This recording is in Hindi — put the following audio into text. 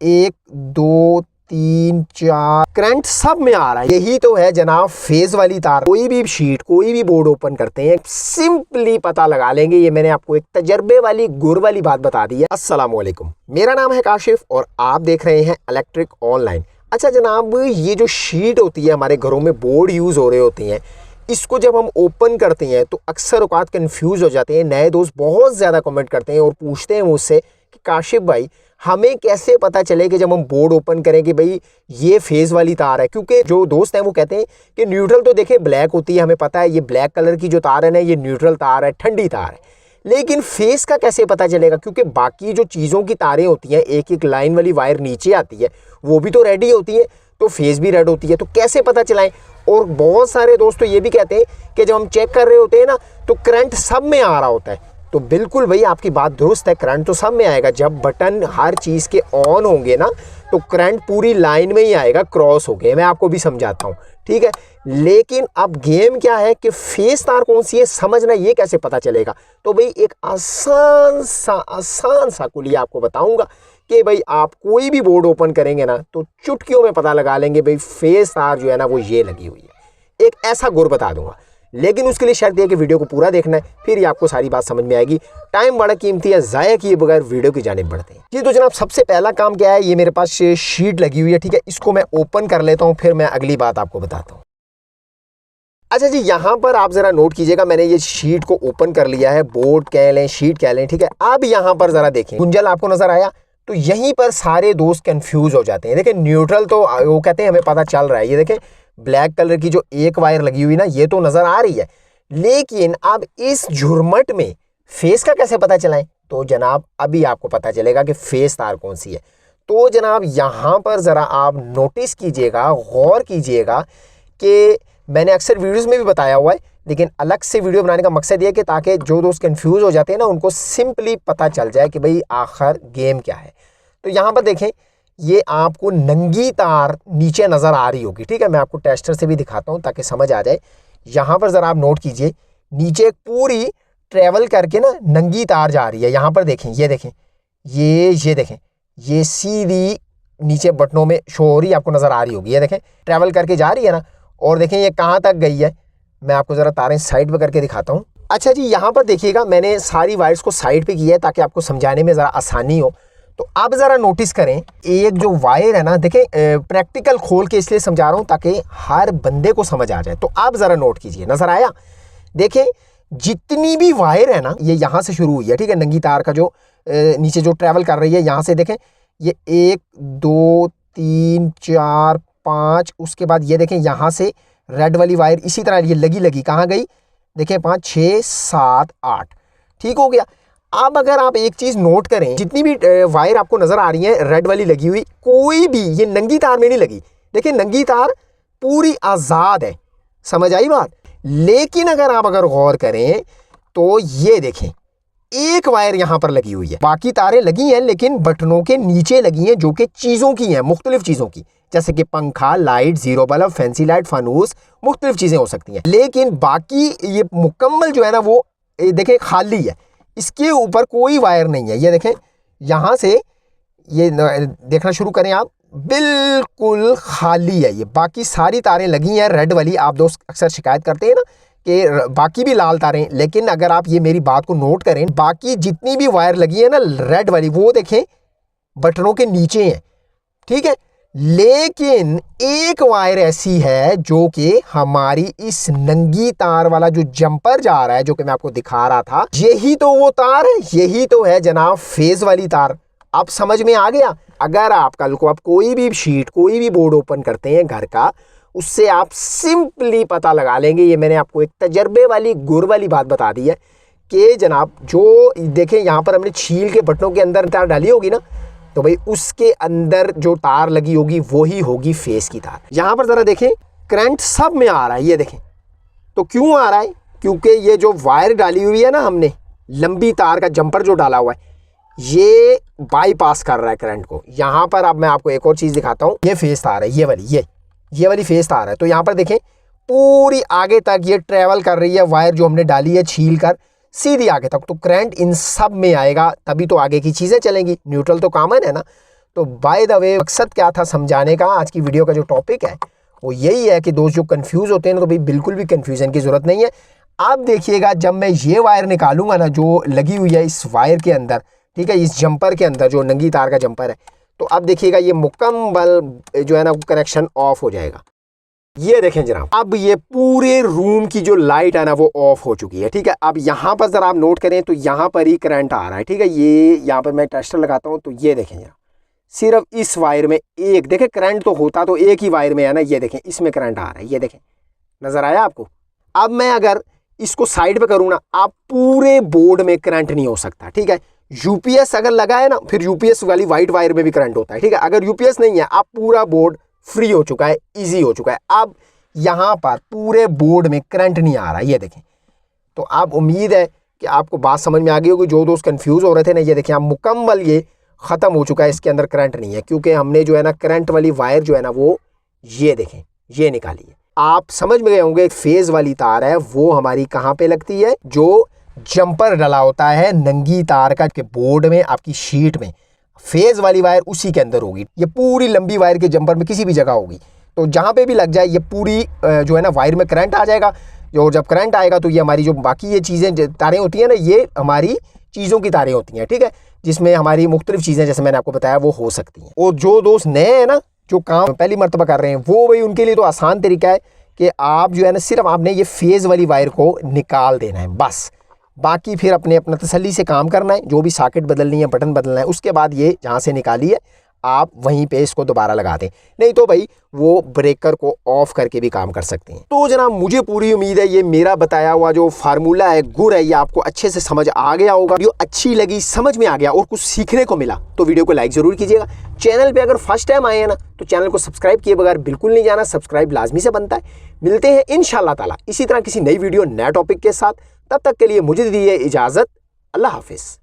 1 2 3 4 करंट सब में आ रहा है। यही तो है जनाब फेज वाली तार। कोई भी शीट कोई भी बोर्ड ओपन करते हैं सिंपली पता लगा लेंगे। ये मैंने आपको एक तजर्बे वाली गुर वाली बात बता दी है। अस्सलाम वालेकुम, मेरा नाम है काशिफ और आप देख रहे हैं इलेक्ट्रिक ऑनलाइन। अच्छा जनाब, ये जो शीट होती है हमारे घरों में बोर्ड यूज़ हो रहे होते हैं, इसको जब हम ओपन करते हैं तो अक्सर औकात कंफ्यूज हो जाते हैं। नए दोस्त बहुत ज़्यादा कमेंट करते हैं और पूछते हैं मुझसे कि काशिफ भाई हमें कैसे पता चले कि जब हम बोर्ड ओपन करें कि भाई ये फेज़ वाली तार है। क्योंकि जो दोस्त हैं वो कहते हैं कि न्यूट्रल तो देखे ब्लैक होती है, हमें पता है ये ब्लैक कलर की जो तार है ना ये न्यूट्रल तार है, ठंडी तार है। लेकिन फेस का कैसे पता चलेगा? क्योंकि बाकी जो चीज़ों की तारें होती हैं, एक एक लाइन वाली वायर नीचे आती है, वो भी तो रेड ही होती है, तो फेस भी रेड होती है, तो कैसे पता चलाएं? और बहुत सारे दोस्त तो ये भी कहते हैं कि जब हम चेक कर रहे होते हैं ना तो करंट सब में आ रहा होता है। तो बिल्कुल भाई आपकी बात दुरुस्त है, करंट तो सब में आएगा। जब बटन हर चीज़ के ऑन होंगे ना तो करंट पूरी लाइन में ही आएगा, क्रॉस हो गए। मैं आपको भी समझाता हूँ, ठीक है। लेकिन अब गेम क्या है कि फेस तार कौन सी है समझना, ये कैसे पता चलेगा? तो भाई एक आसान सा कुलिया आपको बताऊंगा कि भाई आप कोई भी बोर्ड ओपन करेंगे ना तो चुटकियों में पता लगा लेंगे भाई फेस तार जो है ना वो ये लगी हुई है। एक ऐसा गुर बता दूंगा, लेकिन उसके लिए शर्त है कि वीडियो को पूरा देखना है, फिर ही आपको सारी बात समझ में आएगी। टाइम बड़ा कीमती है, ज़ाया किए बगैर वीडियो की जानिब बढ़ते हैं जी। तो जनाब सबसे पहला काम क्या है, ये मेरे पास शीट लगी हुई है, ठीक है। इसको मैं ओपन कर लेता हूँ, फिर मैं अगली बात आपको बताता हूँ। अच्छा जी, यहाँ पर आप ज़रा नोट कीजिएगा, मैंने ये शीट को ओपन कर लिया है। बोर्ड कह लें, शीट कह लें, ठीक है। अब यहाँ पर ज़रा देखें, गुंजल आपको नज़र आया? तो यहीं पर सारे दोस्त कंफ्यूज हो जाते हैं। देखें न्यूट्रल तो वो कहते हैं हमें पता चल रहा है, ये देखें ब्लैक कलर की जो एक वायर लगी हुई ना ये तो नज़र आ रही है, लेकिन अब इस झुरमट में फेस का कैसे पता चलाएं? तो जनाब अभी आपको पता चलेगा कि फेस तार कौन सी है। तो जनाब यहाँ पर ज़रा आप नोटिस कीजिएगा, गौर कीजिएगा कि मैंने अक्सर वीडियोस में भी बताया हुआ है, लेकिन अलग से वीडियो बनाने का मकसद ये है कि ताकि जो दोस्त कंफ्यूज हो जाते हैं ना उनको सिंपली पता चल जाए कि भाई आखिर गेम क्या है। तो यहाँ पर देखें, ये आपको नंगी तार नीचे नज़र आ रही होगी, ठीक है। मैं आपको टेस्टर से भी दिखाता हूँ ताकि समझ आ जाए। यहाँ पर ज़रा आप नोट कीजिए, नीचे एक पूरी ट्रेवल करके ना नंगी तार जा रही है। यहाँ पर देखें, ये देखें, ये देखें, ये सीधी नीचे बटनों में शो हो रही है, आपको नज़र आ रही होगी। ये देखें ट्रेवल करके जा रही है ना, और देखें ये कहाँ तक गई है। मैं आपको ज़रा तारें साइड पर करके दिखाता हूँ। अच्छा जी, यहाँ पर देखिएगा मैंने सारी वायर्स को साइड पे किया है ताकि आपको समझाने में ज़रा आसानी हो। तो आप ज़रा नोटिस करें, एक जो वायर है ना, देखें प्रैक्टिकल खोल के इसलिए समझा रहा हूँ ताकि हर बंदे को समझ आ जाए। तो आप ज़रा नोट कीजिए, नज़र आया? देखें जितनी भी वायर है ना ये यहाँ से शुरू हुई है, ठीक है। नंगी तार का जो नीचे जो ट्रैवल कर रही है यहाँ से देखें, ये 1 2 3 4 5, उसके बाद ये देखें यहाँ से रेड वाली वायर इसी तरह ये लगी कहाँ गई? देखें 5 6 7 8, ठीक हो गया। अब अगर आप एक चीज़ नोट करें, जितनी भी वायर आपको नज़र आ रही है रेड वाली लगी हुई, कोई भी ये नंगी तार में नहीं लगी। देखिए नंगी तार पूरी आज़ाद है, समझ आई बात? लेकिन अगर गौर करें तो ये देखें एक वायर यहाँ पर लगी हुई है, बाकी तारें लगी हैं लेकिन बटनों के नीचे लगी हैं जो कि चीज़ों की हैं, मुख्तलिफ चीज़ों की, जैसे कि पंखा, light, zero bulb, fancy light, फानूस, मुख्तलिफ चीज़ें हो सकती हैं। लेकिन बाकी ये मुकम्मल जो है ना वो देखें खाली है, इसके ऊपर कोई वायर नहीं है। ये देखें यहाँ से ये देखना शुरू करें आप, बिल्कुल खाली है ये, बाकी सारी तारें लगी हैं रेड वाली। आप दोस्त अक्सर शिकायत करते हैं ना कि बाकी भी लाल तारें, लेकिन अगर आप ये मेरी बात को नोट करें, बाकी जितनी भी वायर लगी है ना रेड वाली वो देखें बटनों के नीचे हैं, ठीक है। लेकिन एक वायर ऐसी है जो कि हमारी इस नंगी तार वाला जो जंपर जा रहा है, जो कि मैं आपको दिखा रहा था, यही तो वो तार है, यही तो है जनाब फेज वाली तार। अब समझ में आ गया? अगर आप कल को आप कोई भी शीट कोई भी बोर्ड ओपन करते हैं घर का, उससे आप सिंपली पता लगा लेंगे। ये मैंने आपको एक तजर्बे वाली गुर वाली बात बता दी है कि जनाब जो देखें यहाँ पर हमने छील के बटनों के अंदर तार डाली होगी ना, तो भाई उसके अंदर जो तार लगी होगी वही होगी फेस की तार। यहाँ पर ज़रा देखें करंट सब में आ रहा है, ये देखें। तो क्यों आ रहा है? क्योंकि ये जो वायर डाली हुई है ना हमने, लंबी तार का जंपर जो डाला हुआ है, ये बाईपास कर रहा है करंट को। यहाँ पर अब मैं आपको एक और चीज़ दिखाता हूँ, ये फेस तार है, ये वाली फेस तार है। तो यहाँ पर देखें पूरी आगे तक ये ट्रेवल कर रही है वायर जो हमने डाली है छील कर, सीधी आगे तक। तो करंट इन सब में आएगा, तभी तो आगे की चीज़ें चलेंगी। न्यूट्रल तो कॉमन है ना। तो बाय द वे मकसद क्या था समझाने का, आज की वीडियो का जो टॉपिक है वो यही है कि दोस्त जो कंफ्यूज होते हैं ना, तो भाई बिल्कुल भी कंफ्यूजन की ज़रूरत नहीं है। आप देखिएगा जब मैं ये वायर निकालूंगा ना जो लगी हुई है इस वायर के अंदर, ठीक है, इस जंपर के अंदर जो नंगी तार का जंपर है, तो अब देखिएगा ये मुकम्मल जो है ना कनेक्शन ऑफ हो जाएगा। ये देखें जनाब, अब ये पूरे रूम की जो लाइट है ना वो ऑफ हो चुकी है, ठीक है। अब यहाँ पर जरा आप नोट करें तो यहाँ पर ही करंट आ रहा है, ठीक है। ये यहाँ पर मैं टेस्टर लगाता हूँ तो ये देखें जरा, सिर्फ इस वायर में एक देखें करंट तो होता तो एक ही वायर में है ना, ये देखें इसमें करंट आ रहा है, ये देखें नजर आया आपको। अब मैं अगर इसको साइड पे करूँ ना, आप पूरे बोर्ड में करंट नहीं हो सकता, ठीक है। यूपीएस अगर लगा है ना, फिर यूपीएस वाली वाइट वायर में भी करंट होता है, ठीक है। अगर यूपीएस नहीं है, आप पूरा बोर्ड फ्री हो चुका है, इजी हो चुका है। अब यहाँ पर पूरे बोर्ड में करंट नहीं आ रहा, ये देखें। तो आप उम्मीद है कि आपको बात समझ में आ गई होगी। जो दोस्त कंफ्यूज हो रहे थे ना, ये देखें आप मुकम्मल ये ख़त्म हो चुका है, इसके अंदर करंट नहीं है, क्योंकि हमने जो है ना करंट वाली वायर जो है ना वो ये देखें ये निकाली है। आप समझ में गए होंगे, फेज़ वाली तार है वो हमारी कहाँ पे लगती है, जो जंपर डला होता है नंगी तार का के बोर्ड में, आपकी शीट में फेज़ वाली वायर उसी के अंदर होगी। ये पूरी लंबी वायर के जंपर में किसी भी जगह होगी, तो जहाँ पे भी लग जाए ये पूरी जो है ना वायर में करंट आ जाएगा। और जब करंट आएगा तो ये हमारी जो बाकी ये चीज़ें तारें होती हैं ना, ये हमारी चीज़ों की तारें होती हैं, ठीक है, जिसमें हमारी मुख्तलिफ चीज़ें जैसे मैंने आपको बताया वो हो सकती हैं। और जो दोस्त नए हैं ना, जो काम पहली मरतबा कर रहे हैं, वो भाई उनके लिए तो आसान तरीका है कि आप जो है ना सिर्फ आपने ये फेज़ वाली वायर को निकाल देना है बस। बाकी फिर अपना तसल्ली से काम करना है, जो भी सॉकेट बदलनी है, बटन बदलना है, उसके बाद ये जहाँ से निकाली है आप वहीं पे इसको दोबारा लगा दें, नहीं तो भाई वो ब्रेकर को ऑफ करके भी काम कर सकते हैं। तो जनाब मुझे पूरी उम्मीद है ये मेरा बताया हुआ जो फार्मूला है, गुर है, ये आपको अच्छे से समझ आ गया होगा। वीडियो अच्छी लगी, समझ में आ गया और कुछ सीखने को मिला तो वीडियो को लाइक ज़रूर कीजिएगा। चैनल पे अगर फर्स्ट टाइम आए हैं ना तो चैनल को सब्सक्राइब किए बगैर बिल्कुल नहीं जाना, सब्सक्राइब लाजमी से बनता है। मिलते हैं इंशाअल्लाह ताला इसी तरह किसी नई वीडियो नया टॉपिक के साथ, तब तक के लिए मुझे दीजिए इजाज़त। अल्लाह हाफिज़।